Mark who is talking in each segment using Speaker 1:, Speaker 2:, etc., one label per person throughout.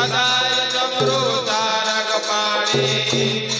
Speaker 1: સદાય જમરો તારક પાણી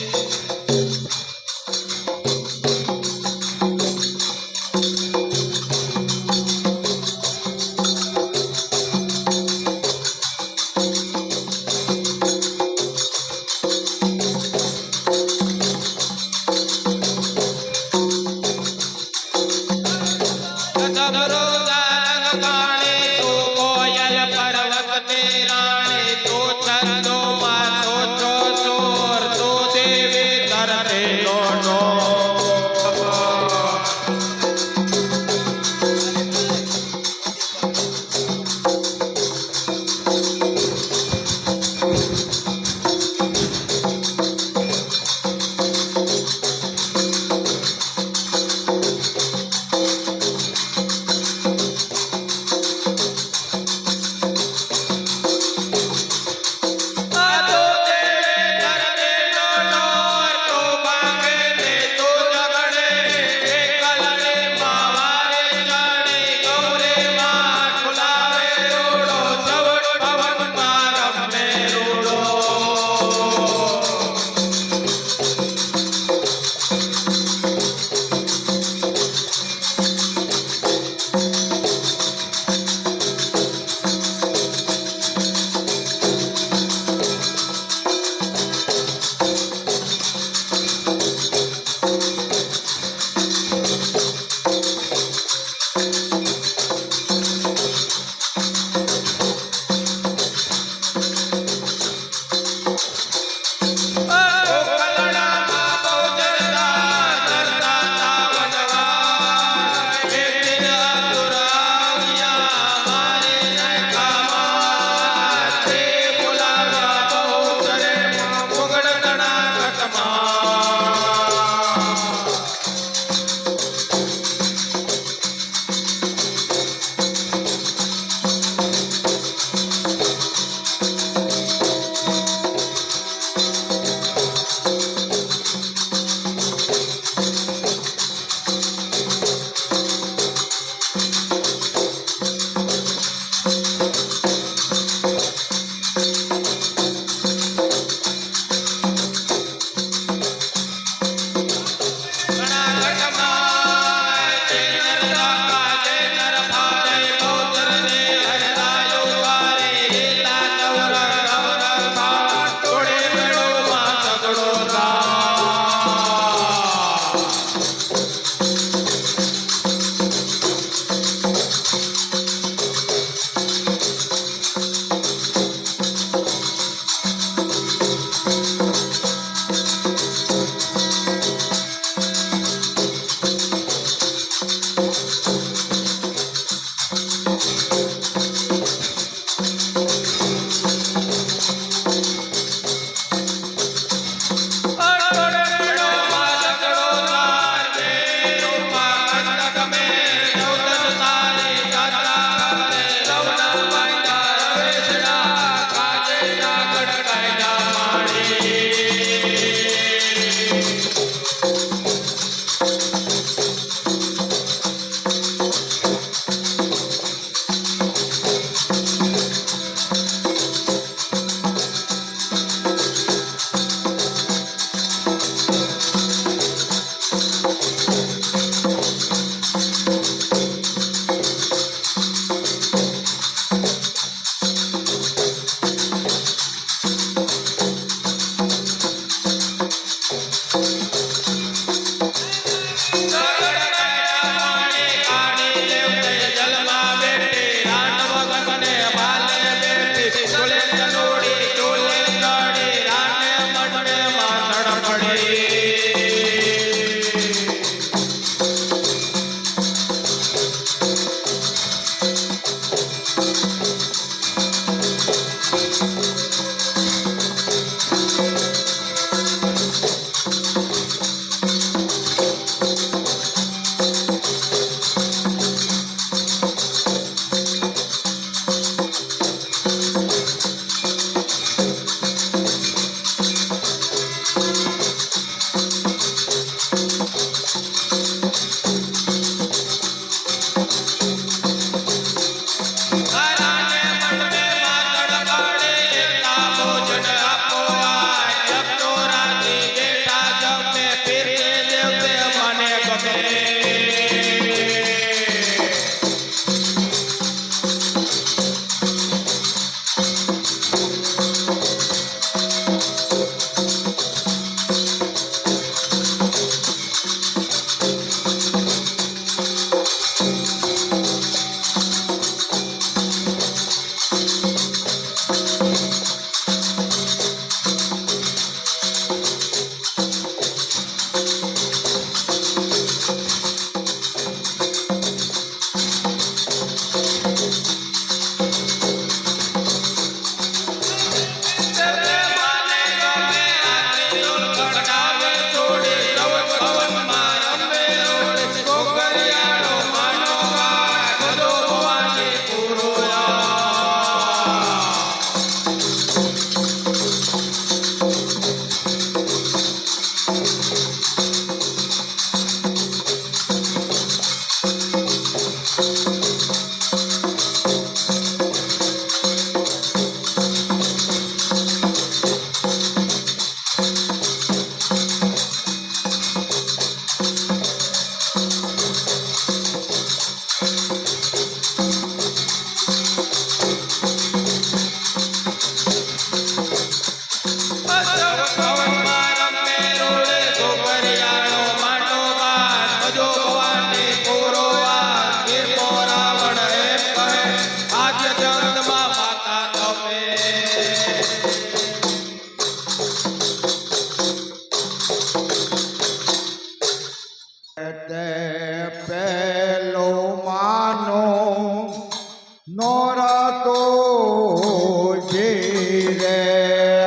Speaker 2: રે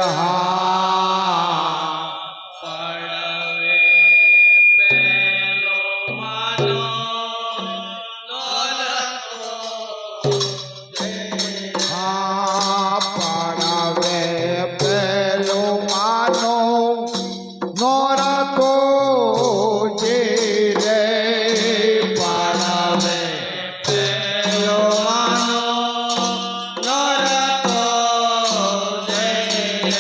Speaker 2: હા
Speaker 1: પડવે પેલો માનો નોરતો
Speaker 2: હા પડવે પેલો માનો નોરતો જે રે પડવે
Speaker 1: પેલો માનો નોરતો જય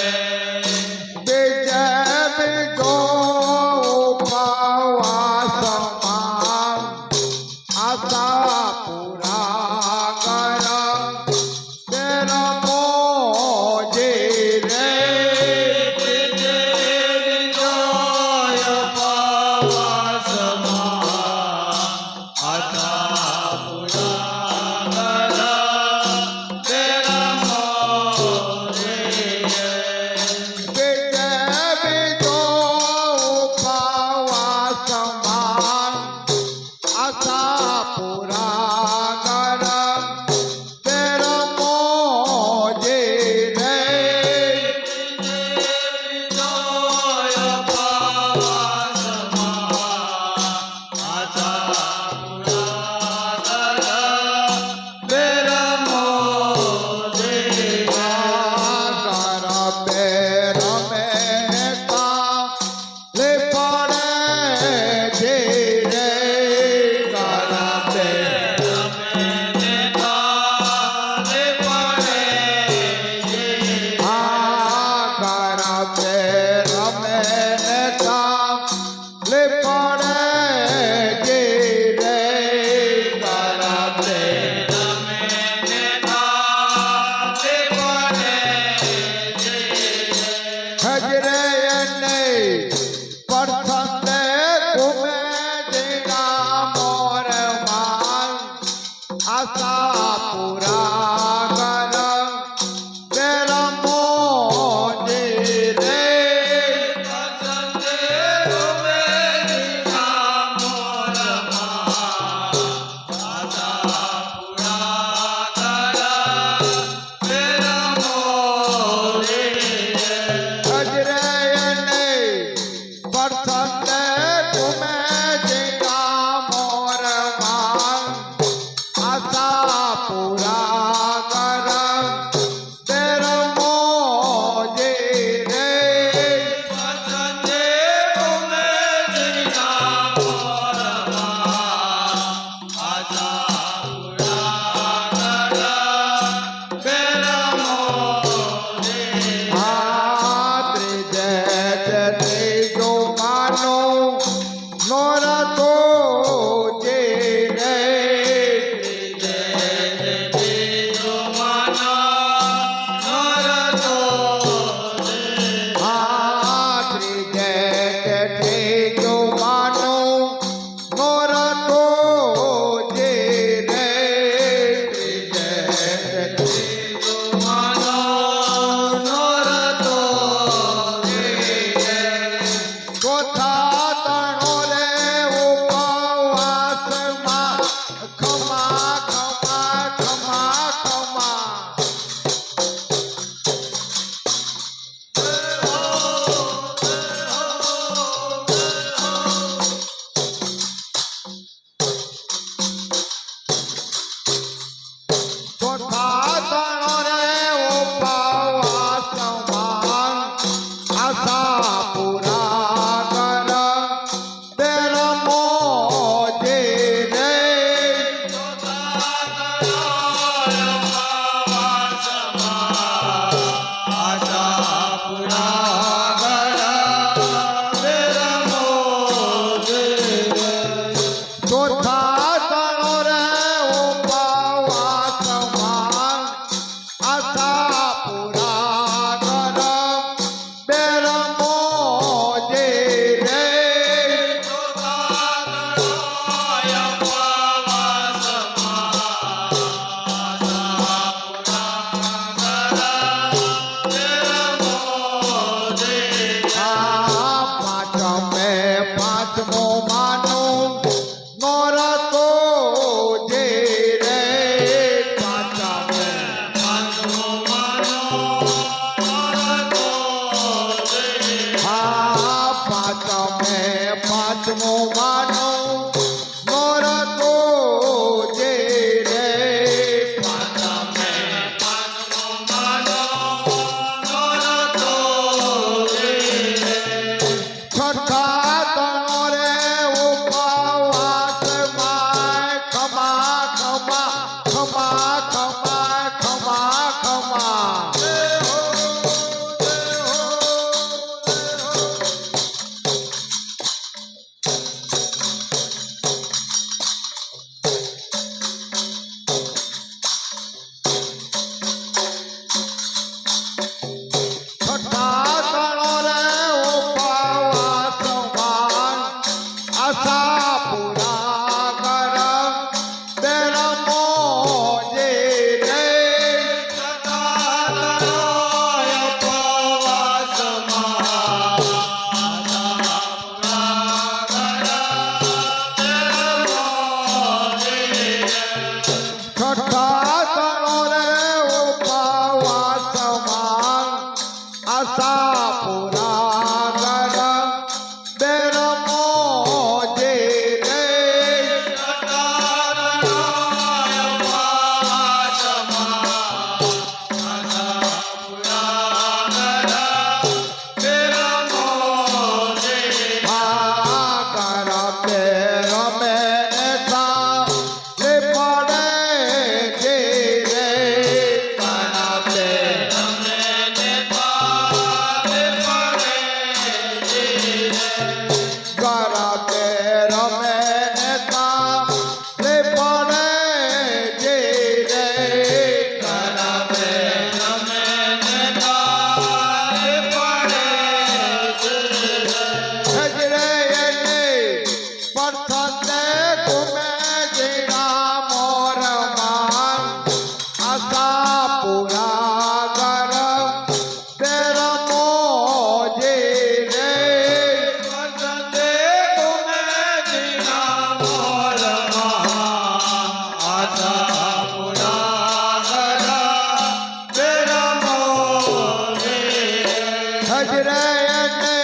Speaker 2: હજરે અને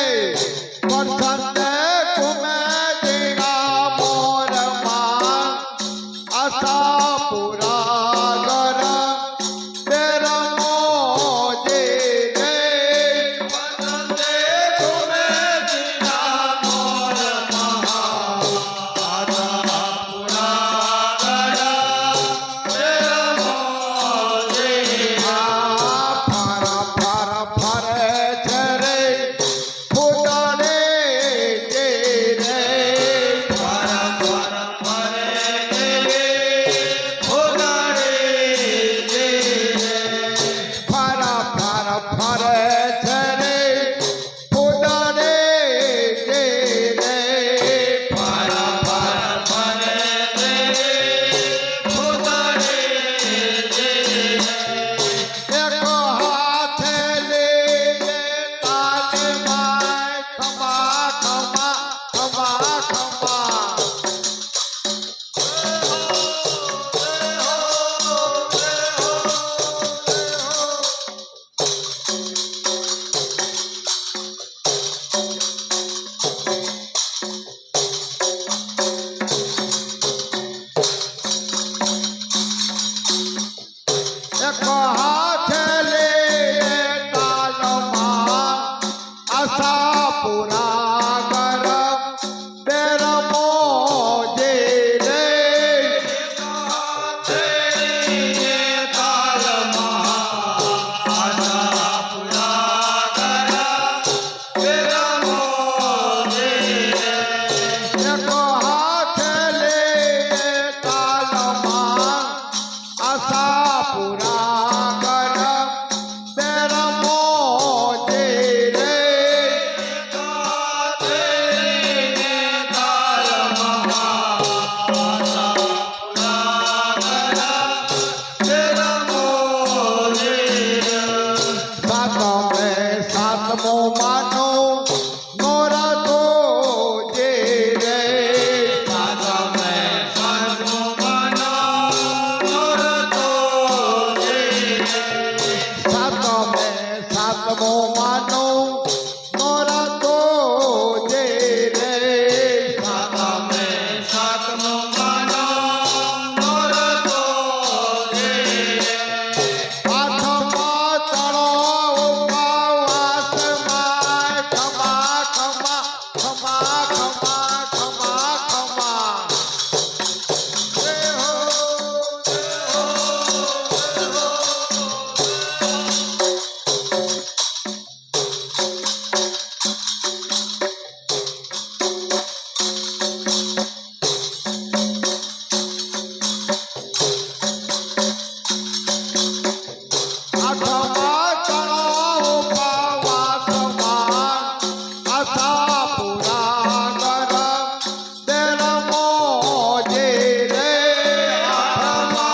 Speaker 2: પરસંત કુમે જીણા મોરમાં આશાપુરા ગર તેર મોજી રે
Speaker 1: વસંતે ઘૂમે જીના મોરમાં આશાપુરા ગર તેર મોજી
Speaker 2: ફર ફર ફરે છે રે ફૂટડે જે રે
Speaker 1: ફર ફર ફરે રે ફૂલડે જે
Speaker 2: ફર ફર ફરે છે રે ફૂટડે જે રે
Speaker 1: ફર ફર ફરે રે ફૂલડે જે
Speaker 2: એક હાથે લઈને તાને માય ખમા ખમા ખમા ખમા એક હાથે લઈને તાલમાં આશાપુરા ગર તેર મોજી રે
Speaker 1: તેરીને તાલમાં આશાપુરા ગર તેર મોજી
Speaker 2: એક હાથે લઈને તાલમાં આશાપુરા ગર તેર મોજી રે
Speaker 1: તેરીને તાલમાં આશાપુરા ગર તેર મોજી
Speaker 2: સાતમે સાતમો માનો નોરતો જે રે
Speaker 1: સાતમે સાતમો માનો નોરતો જે
Speaker 2: સાતમે સાતમો માનો નોરતો જે રે
Speaker 1: સાતમે સાતમો માનો નોરતો જે
Speaker 2: આઠમો તળો ઉપવાસ માય ખમા ખમા ખમા ખમા ખમા ખમા જય હો આઠમા તળો ઉપવાસ માય આશાપુરા ગર તેર મોજી રે આઠમા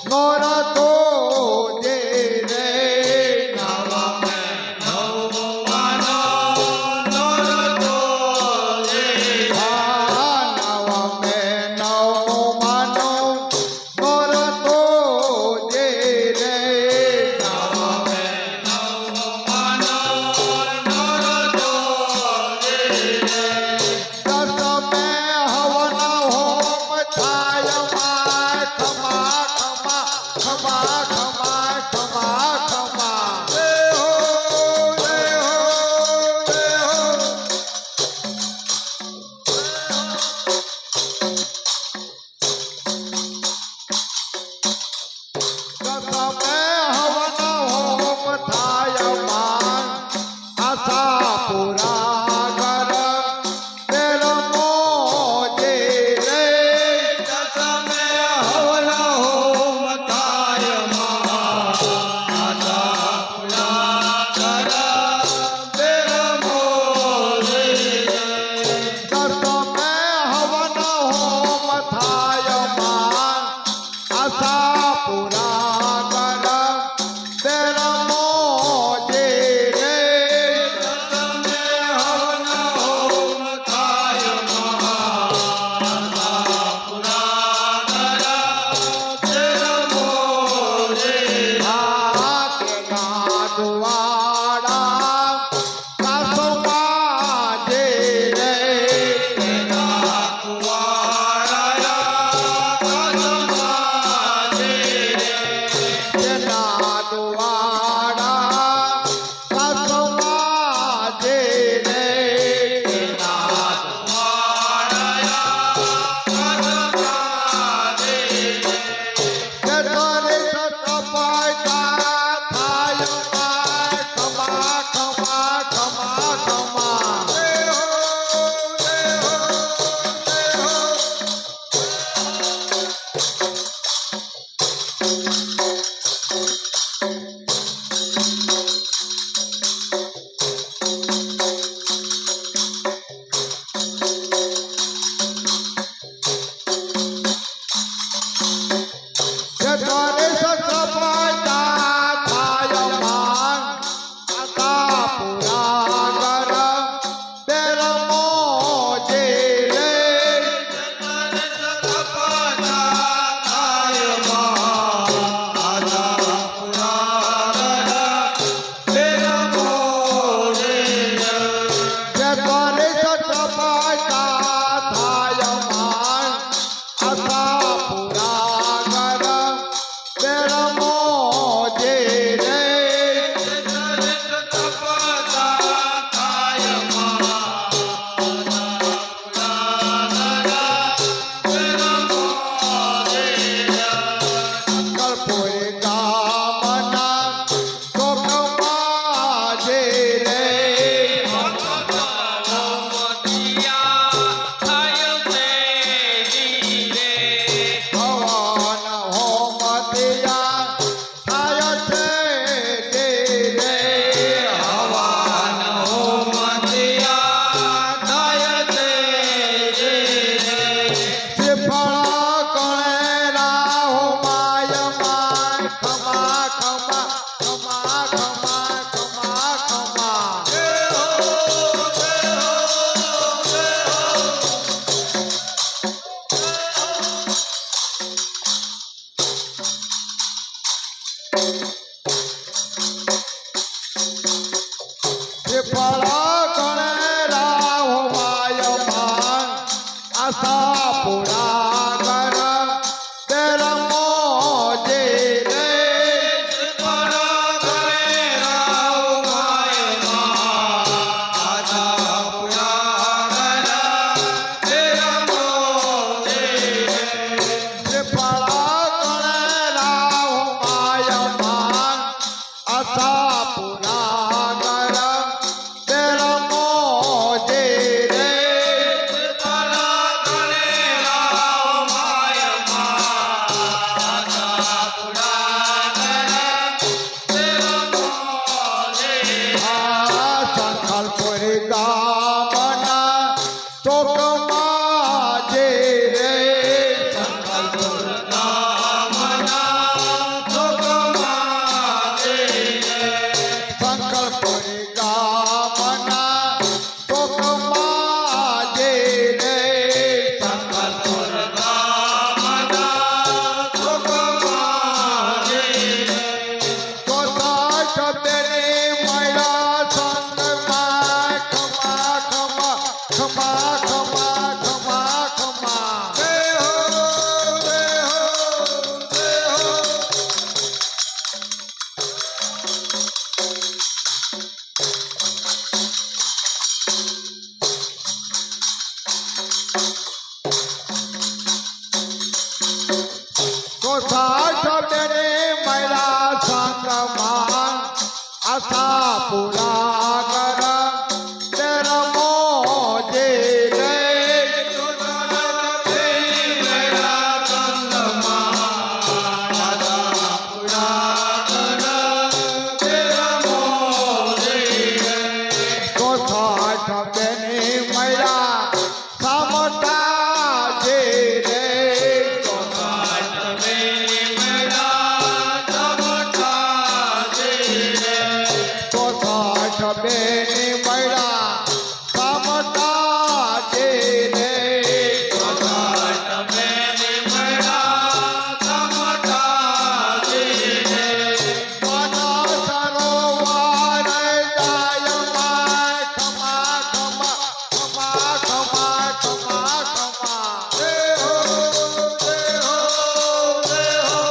Speaker 2: મોરા તો જે રે શ્રીફળ ગણેરાવ માયમાન આશા પૂરા કર તેર મોજે રે શ્રીફળ ગણેરાવ માયમાન આશા પૂરા કર તેર મોજે રે સંકલ્પુરી ગામના ચોકમાં જે રે સંકલ્પુરી ગામના ચોકમાં જે રે ચોથા શબ્દની મહિલા સંગમાં ખમા ખમા ખમા ખમા ખમા ખમા ચોથા શબ્દની મહિલા સંગમાં આશા પૂરા કર તેર મોજે રે ચોથા શબ્દની મહિલા સામટા જે રે ચોથા શબ્દની મહિલા સામટા જે રે મન સરોવર જાય માં ખમા ખમા ખમા ખમા ખમા ખમા રે હો રે હો રે હો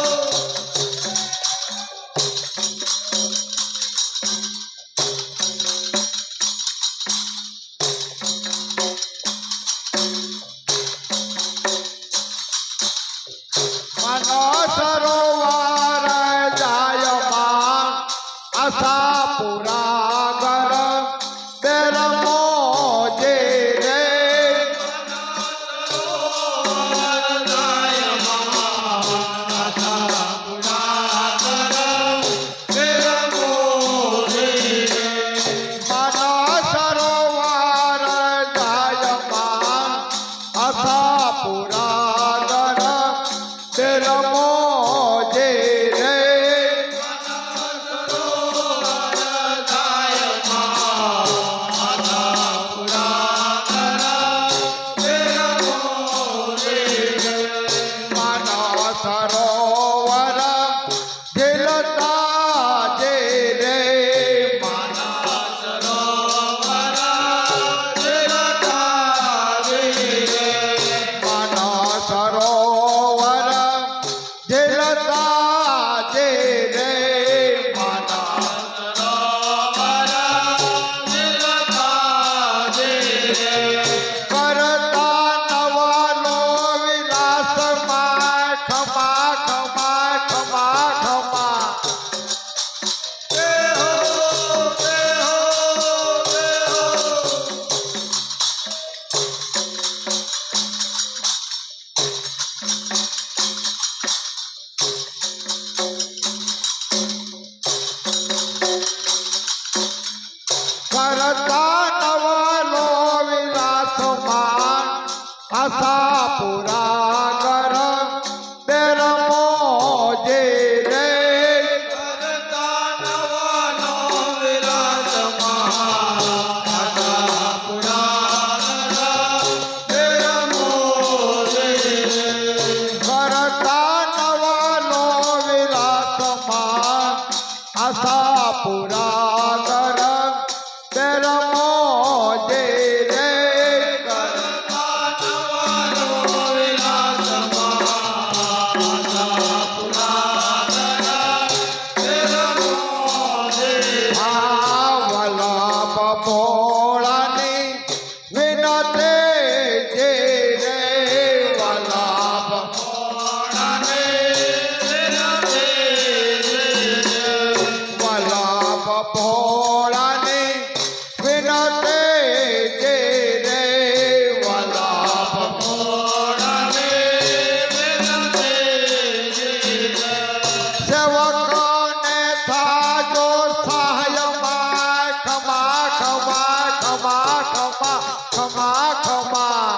Speaker 2: મન સરોવર જાય માં આશા પૂરા કર તેર મોજે રે મન સરોવર જાય માં આશા પૂરા કર તેર મોજે રે મન સરોવર ઝીલતા જે રે મન સરોવર ઝીલતા જે રે કરતા નવાનો વિલાસમાં ખમા ખમા ખમા ખમા રે હો રે હો રે હો કરતા નવાનો વિલાસમાં આશા પૂરા કર તેર મોજે રે કરતા નવાનો વિલાસમાં આશા પૂરા કર તેર બાપ ભોળાની વિનતી જે રે
Speaker 1: વલ્લભ ભોળાને વિનતી જીરે.
Speaker 2: સેવકોને થાજો સહાયમાં ખમા ખમા ખમા ખમા ખમા ખમા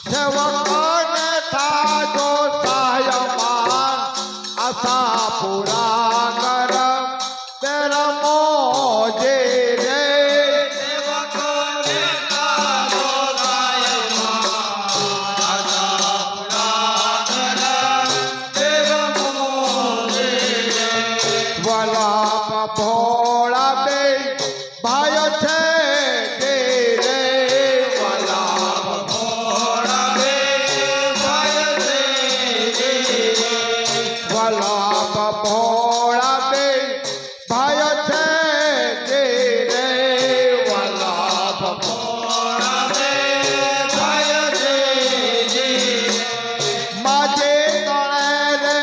Speaker 2: સેવકોને થાજો સહાયમાં આશા પૂરા કર તેરમો જે રે
Speaker 1: સેવકોને તારો ગાયમાં આશા પૂરા કર તેરમો જીરે.
Speaker 2: વલ્લભ ભોળા બે ભાઈ છે જે રે
Speaker 1: વલ્લભ ભોળા બે ભાઈ છે જીરે.
Speaker 2: વલ્લભ ભોળા બે ભાઈ છે જે રે
Speaker 1: વલ્લભ ભોળા બે ભાઈ છે જીરે.
Speaker 2: માજે તણે રે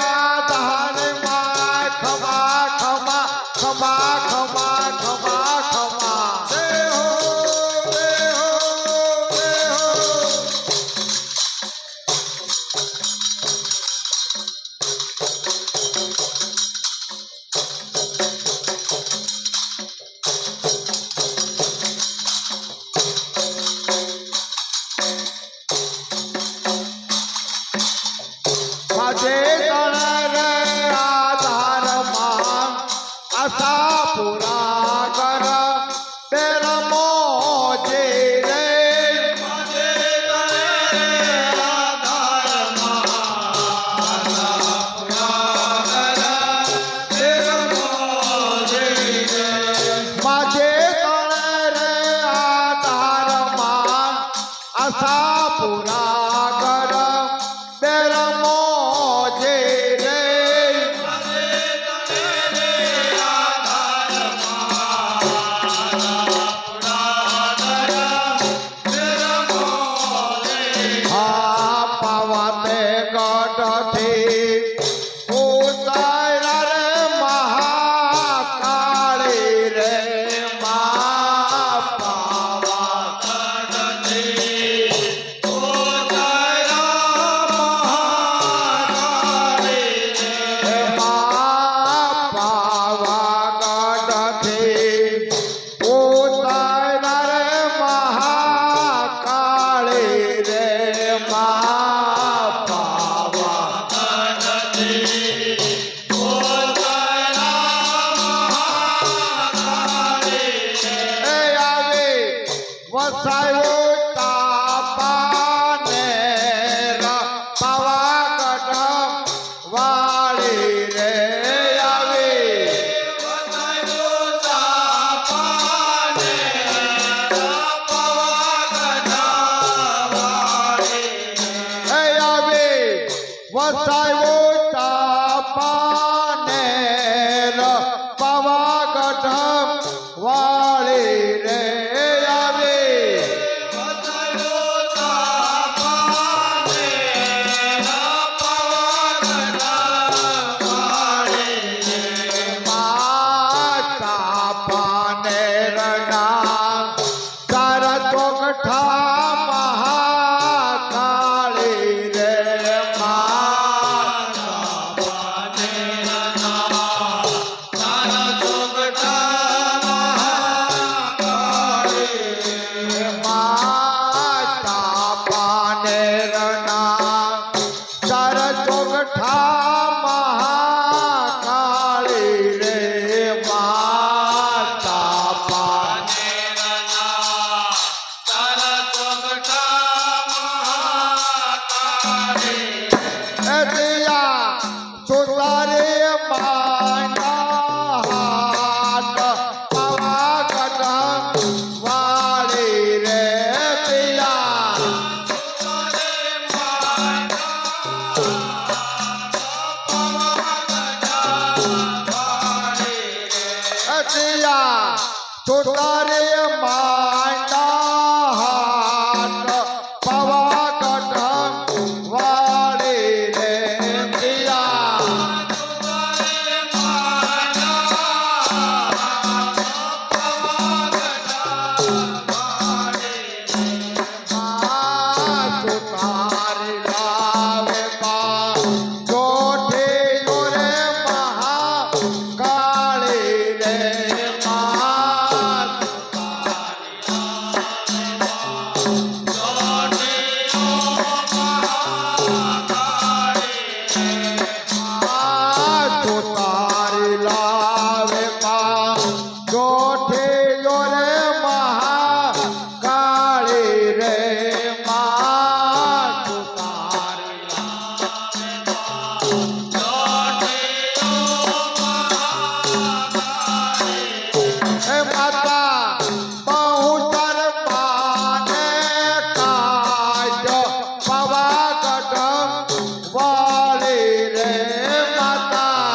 Speaker 2: આધાર માં ખમા ખમા ખમા ખમા ખમા ખમા રે હો રે હો રે હો માજે તણે રે આધારમાં આશા પૂરા કર તેરમો જે રે
Speaker 1: માજે તને આધારમાં આશા પૂરા કર તેરમો જીરે.
Speaker 2: માજે તણે રે આધારમાં આશા પૂરા કર તેરમો જે રે આ પાવાને ગઢથી ઉતાર્યા રે મહાકાળી રે મા પાવા પાવાગઢથી ઉતાર્યા રે મહાકાળી રે મા પાવા એ આવે વસાયો તાપાને પાવાગઢ વાળી રે આવે એ આવે વસાયો તાપાને પાવાગઢ વાળી રે આવે માતા પાને રણા કર ચોકઠા મહાકાળી રે મા સુતારે માંડા હાથ પવાગઢ વાળી રે પિયા સુતારી લાવે પા જોઠે રે મહા કાળી રે મા સુતારી લાવે પા જોઠે રે મહા કાળી રે મા સુતારી હે માતા બહુચર પાને કાજ પવાગઢ વાળી રે માતા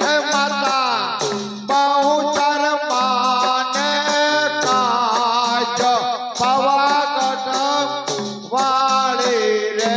Speaker 2: હે માતા બહુચર પાને કાજ પવાગઢ વાળી રે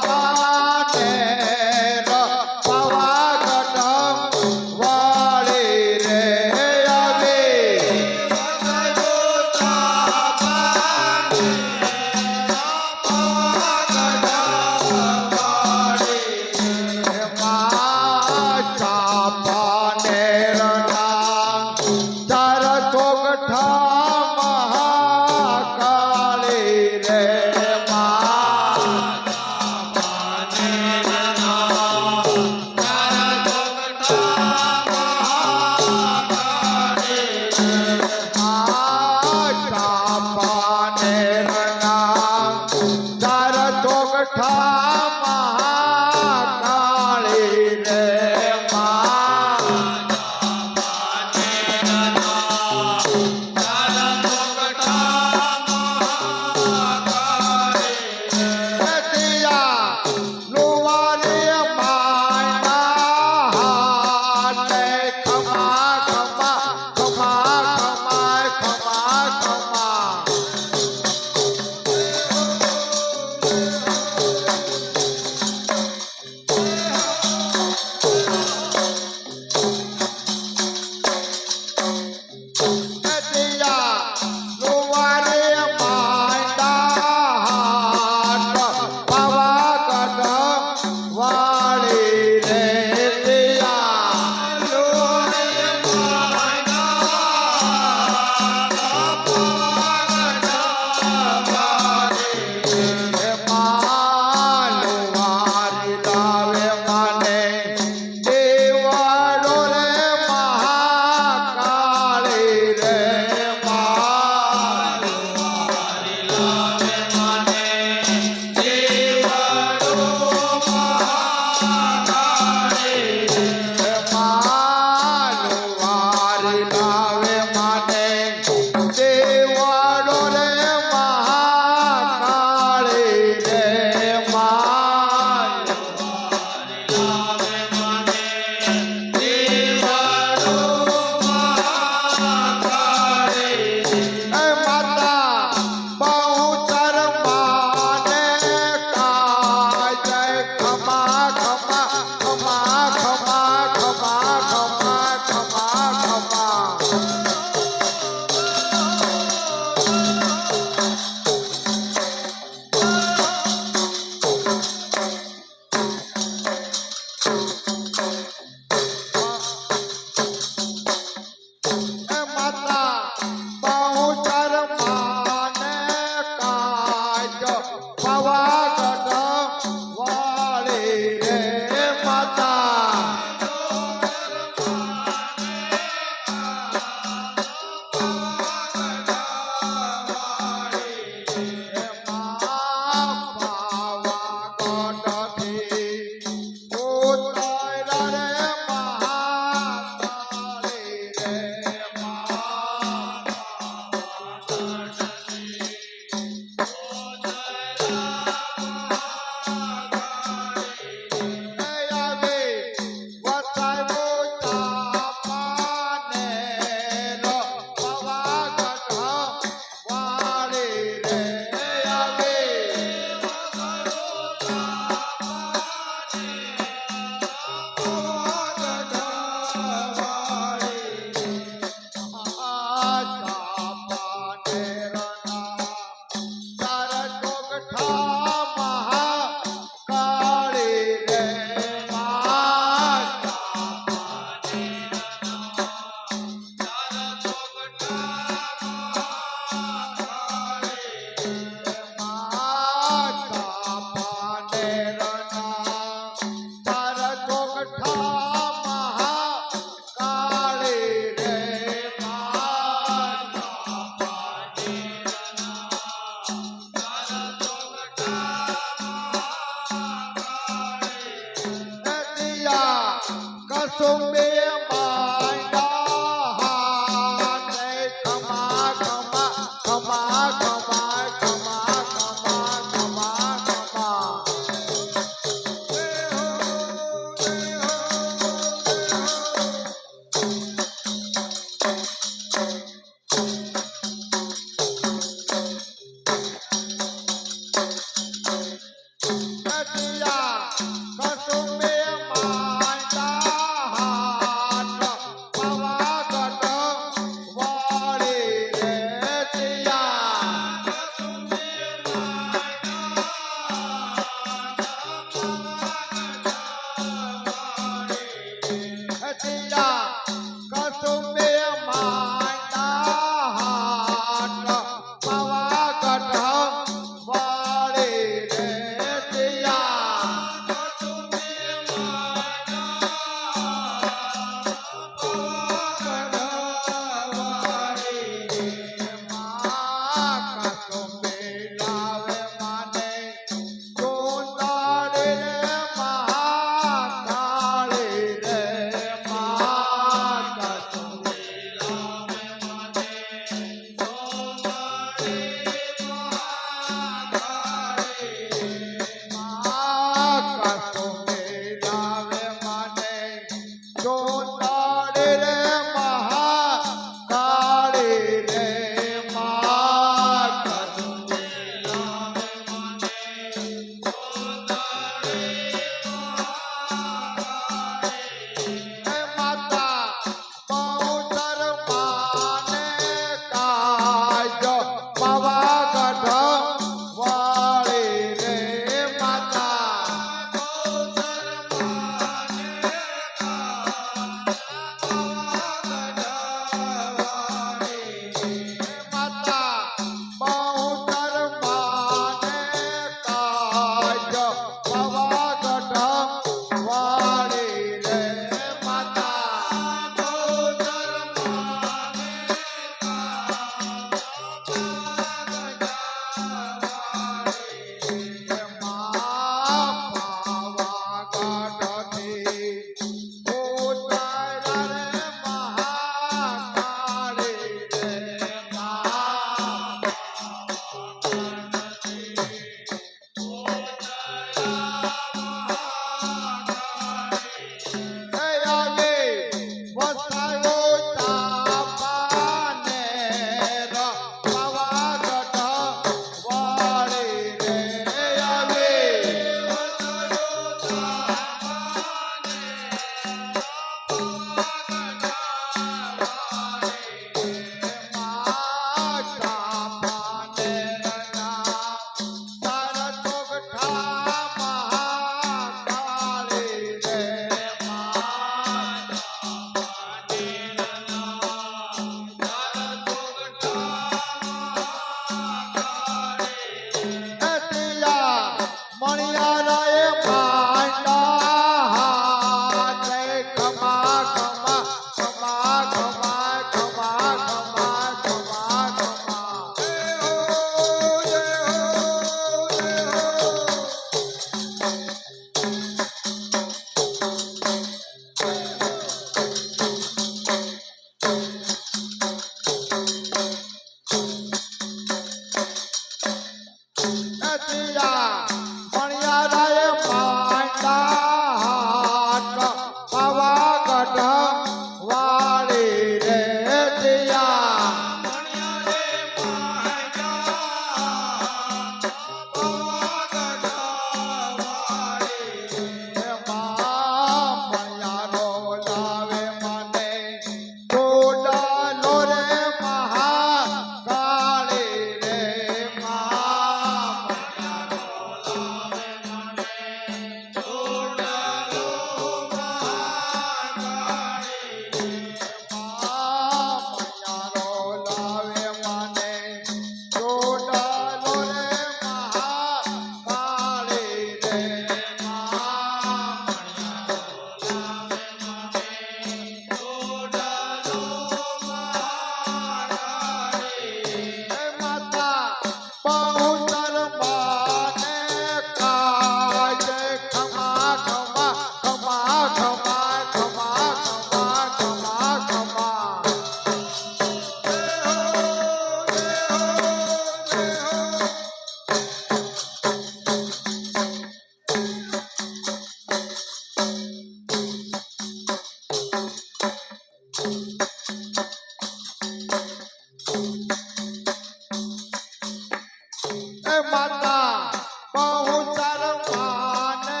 Speaker 2: માતા બહુચર માને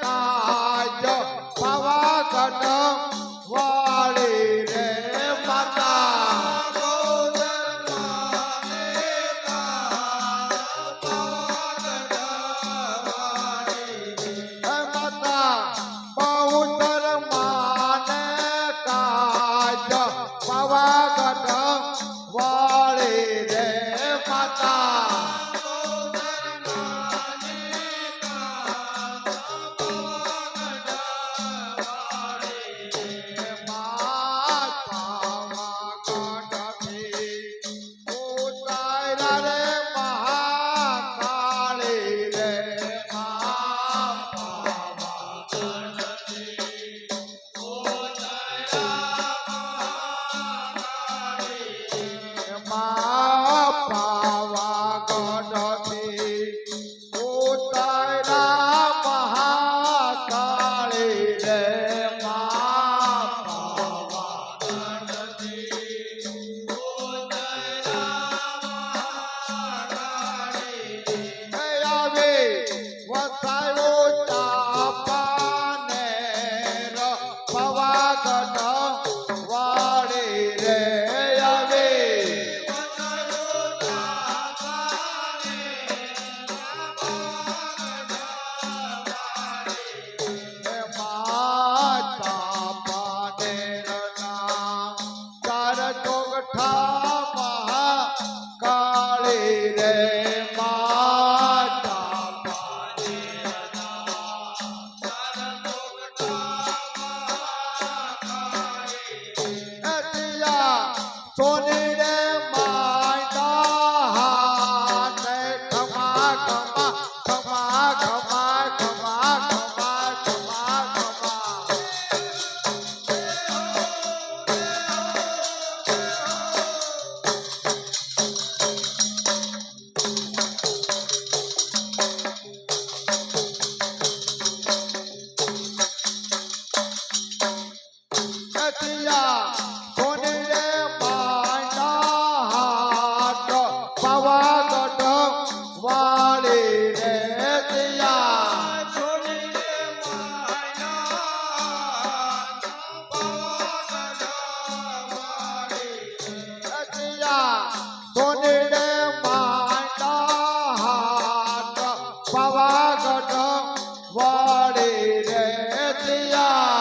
Speaker 2: કાજ પાવાગઢ વાળી રે માતા માતા બહુચર માને કાજ પાવાગઢ વાળી રે માતા સોની રે માયના હાથે ખમા ખમા ખમા ખમા ખમા ખમા ખમા ખમા સોની રે પાવાગઢ વાળી રે દિયા સોની રે માયના હાથ પાવાગઢ વાળી રે દિયા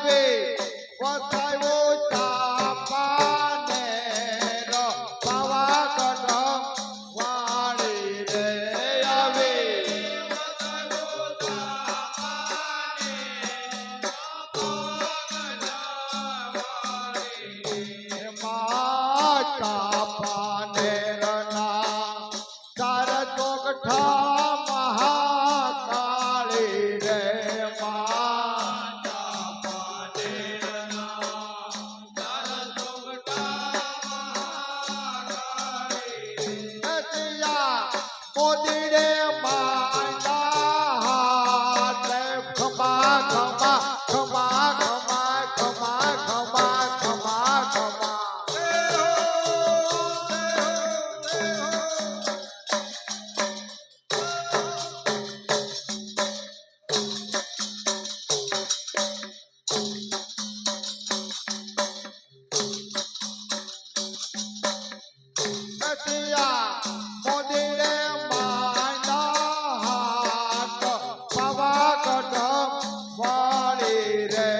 Speaker 2: આવે વસાયો ચાપાને પાવાગઢ વાળી રે આવે માતા પાનેરના તાર ચોકઠા મહાકાળી રે માતા મોદી રે માતા હાથે ખમા ખમા ખમા ખમા ખમા ખમા ખમા ખમા મોદી રે માતા હાથ પાવાગઢ વાળી રે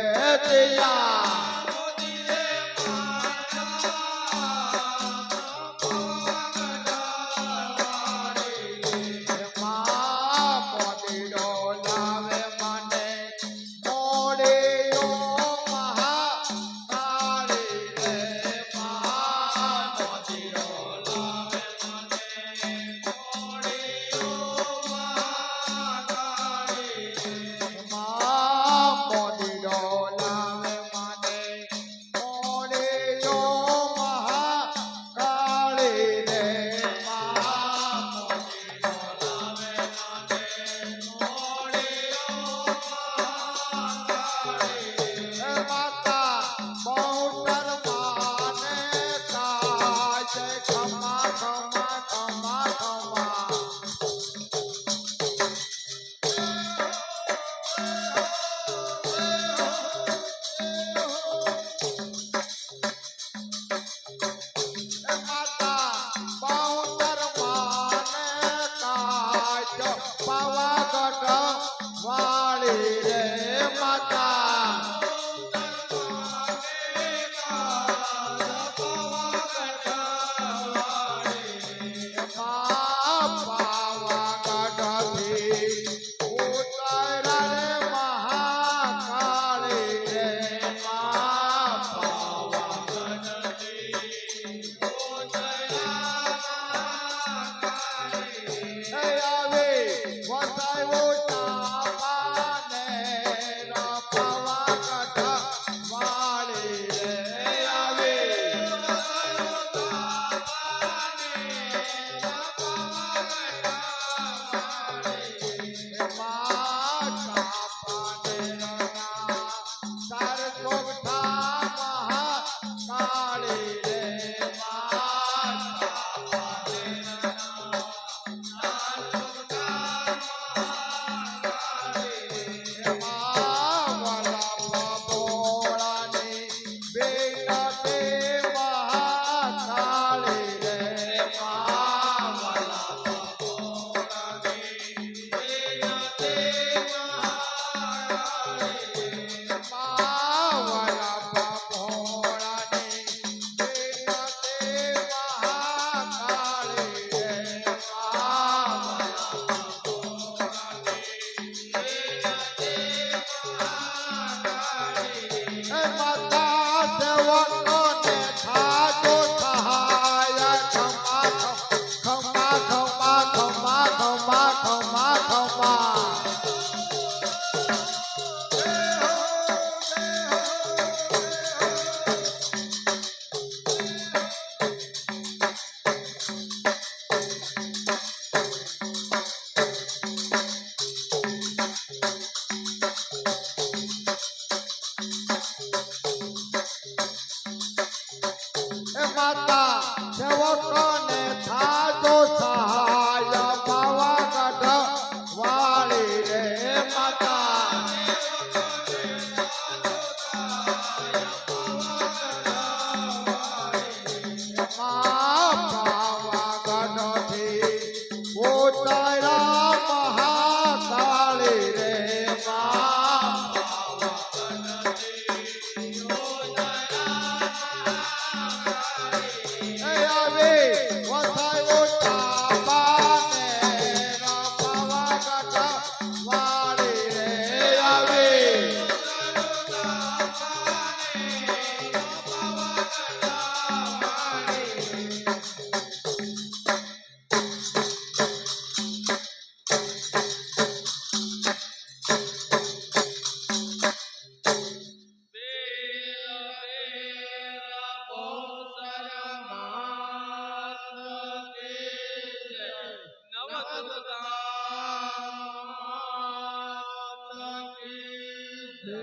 Speaker 2: ખમા ખમા ખમા ખમા પાવાગઢ વાળી રે માતા પાવાગઢથી ઉતરા રે મહાકાળી રે આવે વસાયો ચાપાને પાવાગઢ વાળી રે આવે માતા પાનેરના તાર ચોકઠા મહાકાળી રે
Speaker 1: માતા કી જય.